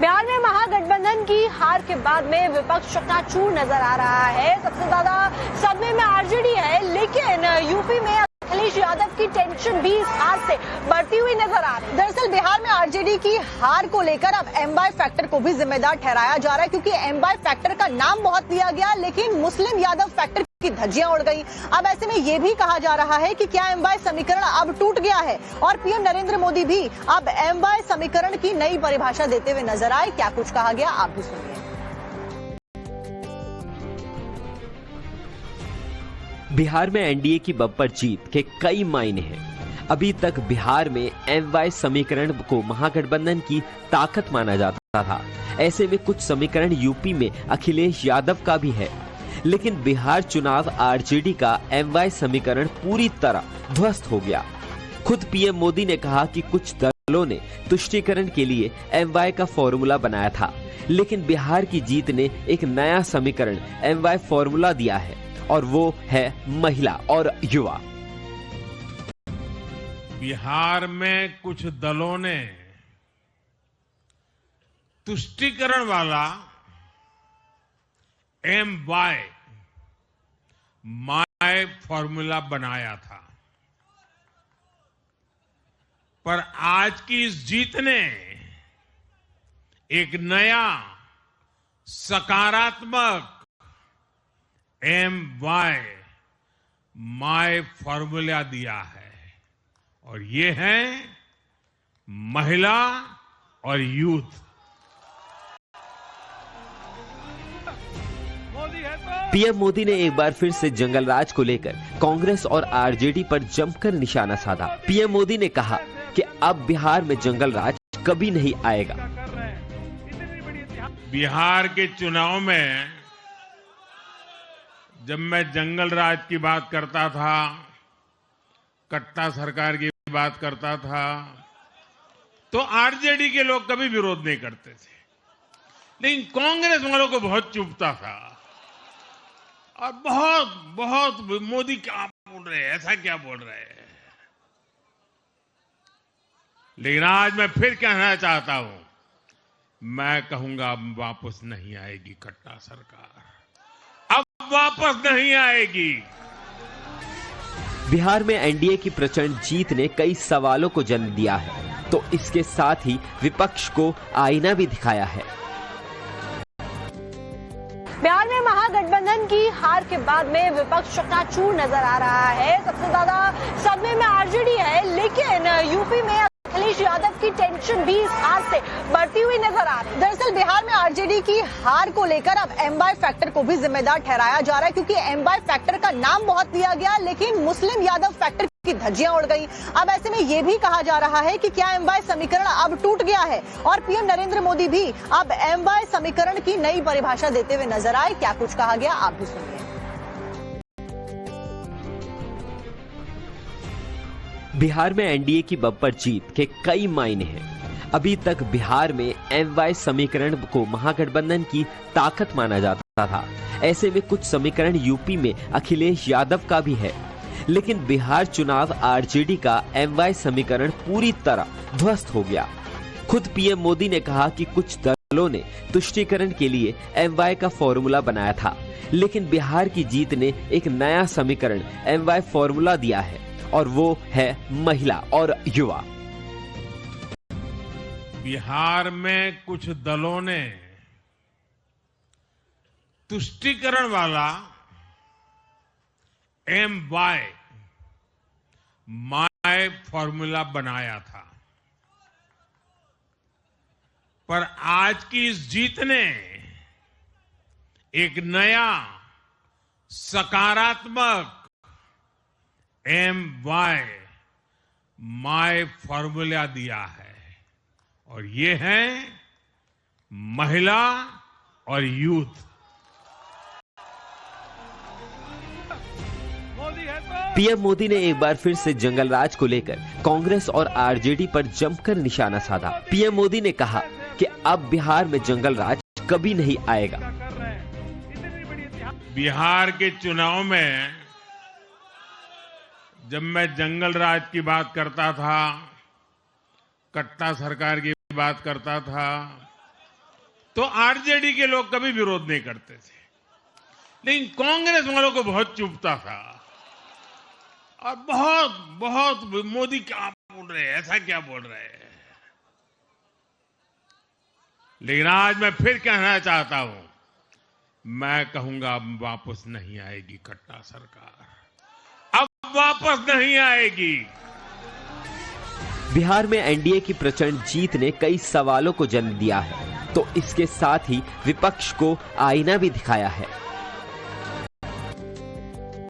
बिहार में महागठबंधन की हार के बाद में विपक्ष चकनाचूर नजर आ रहा है। सबसे ज्यादा सदमे में आरजेडी है, लेकिन यूपी में अखिलेश यादव की टेंशन भी इस हार से बढ़ती हुई नजर आ रही है। दरअसल बिहार में आरजेडी की हार को लेकर अब एमवाई फैक्टर को भी जिम्मेदार ठहराया जा रहा है, क्योंकि एमवाई फैक्टर का नाम बहुत लिया गया, लेकिन मुस्लिम यादव फैक्टर की धज्जियां उड़ गई। अब ऐसे में यह भी कहा जा रहा है कि क्या एमवाई समीकरण अब टूट गया है और पीएम नरेंद्र मोदी भी अब एमवाई समीकरण की नई परिभाषा देते हुए नजर आए। क्या कुछ कहा गया, आप भी सुनिए। बिहार में एनडीए की बम्पर जीत के कई मायने हैं। अभी तक बिहार में एमवाई समीकरण को महागठबंधन की ताकत माना जाता था। ऐसे में कुछ समीकरण यूपी में अखिलेश यादव का भी है, लेकिन बिहार चुनाव आरजेडी का एमवाई समीकरण पूरी तरह ध्वस्त हो गया। खुद पीएम मोदी ने कहा कि कुछ दलों ने तुष्टीकरण के लिए एमवाई का फॉर्मूला बनाया था, लेकिन बिहार की जीत ने एक नया समीकरण एमवाई फॉर्मूला दिया है, और वो है महिला और युवा। बिहार में कुछ दलों ने तुष्टीकरण वाला एमवाई माय फॉर्मूला बनाया था, पर आज की इस जीत ने एक नया सकारात्मक एमवाई माय फॉर्मूला दिया है, और ये है महिला और यूथ। पीएम मोदी ने एक बार फिर से जंगल राज को लेकर कांग्रेस और आरजेडी पर जमकर निशाना साधा। पीएम मोदी ने कहा कि अब बिहार में जंगल राज कभी नहीं आएगा। बिहार के चुनाव में जब मैं जंगल राज की बात करता था, कट्टा सरकार की बात करता था, तो आरजेडी के लोग कभी विरोध नहीं करते थे, लेकिन कांग्रेस वालों को बहुत चुभता था और बहुत मोदी क्या बोल रहे हैं, ऐसा क्या बोल रहे हैं। लेकिन आज मैं फिर कहना चाहता हूं, मैं कहूंगा अब वापस नहीं आएगी कट्टा सरकार, अब वापस नहीं आएगी। बिहार में एनडीए की प्रचंड जीत ने कई सवालों को जन्म दिया है, तो इसके साथ ही विपक्ष को आईना भी दिखाया है। बिहार में महागठबंधन की हार के बाद में विपक्ष चकनाचूर नजर आ रहा है। सबसे ज्यादा सदमे में आरजेडी है, लेकिन यूपी में अखिलेश यादव की टेंशन भी इस हार से बढ़ती हुई नजर आ रही है। दरअसल बिहार में आरजेडी की हार को लेकर अब एमवाई फैक्टर को भी जिम्मेदार ठहराया जा रहा है, क्योंकि एमवाई फैक्टर का नाम बहुत लिया गया, लेकिन मुस्लिम यादव फैक्टर की धज्जियां उड़ गई। अब ऐसे में यह भी कहा जा रहा है कि क्या एमवाई समीकरण अब टूट गया है और पीएम नरेंद्र मोदी भी अब एमवाई समीकरण की नई परिभाषा देते हुए नजर आए। क्या कुछ कहा गया, आप भी सुनिए। बिहार में एनडीए की बम्पर जीत के कई मायने हैं। अभी तक बिहार में एमवाई समीकरण को महागठबंधन की ताकत माना जाता था। ऐसे में कुछ समीकरण यूपी में अखिलेश यादव का भी है, लेकिन बिहार चुनाव आरजेडी का एमवाई समीकरण पूरी तरह ध्वस्त हो गया। खुद पीएम मोदी ने कहा कि कुछ दलों ने तुष्टीकरण के लिए एमवाई का फॉर्मूला बनाया था, लेकिन बिहार की जीत ने एक नया समीकरण एमवाई फॉर्मूला दिया है, और वो है महिला और युवा। बिहार में कुछ दलों ने तुष्टीकरण वाला एमवाई माय फॉर्मूला बनाया था, पर आज की इस जीत ने एक नया सकारात्मक एमवाई माय फॉर्मूला दिया है, और ये है महिला और यूथ। पीएम मोदी ने एक बार फिर से जंगल राज को लेकर कांग्रेस और आरजेडी पर जमकर निशाना साधा। पीएम मोदी ने कहा कि अब बिहार में जंगल राज कभी नहीं आएगा। बिहार के चुनाव में जब मैं जंगल राज की बात करता था, कट्टा सरकार की बात करता था, तो आरजेडी के लोग कभी विरोध नहीं करते थे, लेकिन कांग्रेस वालों को बहुत चुभता था और बहुत बहुत मोदी क्या बोल रहे हैं, ऐसा क्या बोल रहे हैं। लेकिन आज मैं फिर कहना चाहता हूं, मैं कहूंगा अब वापस नहीं आएगी कट्टा सरकार, अब वापस नहीं आएगी। बिहार में एनडीए की प्रचंड जीत ने कई सवालों को जन्म दिया है, तो इसके साथ ही विपक्ष को आईना भी दिखाया है।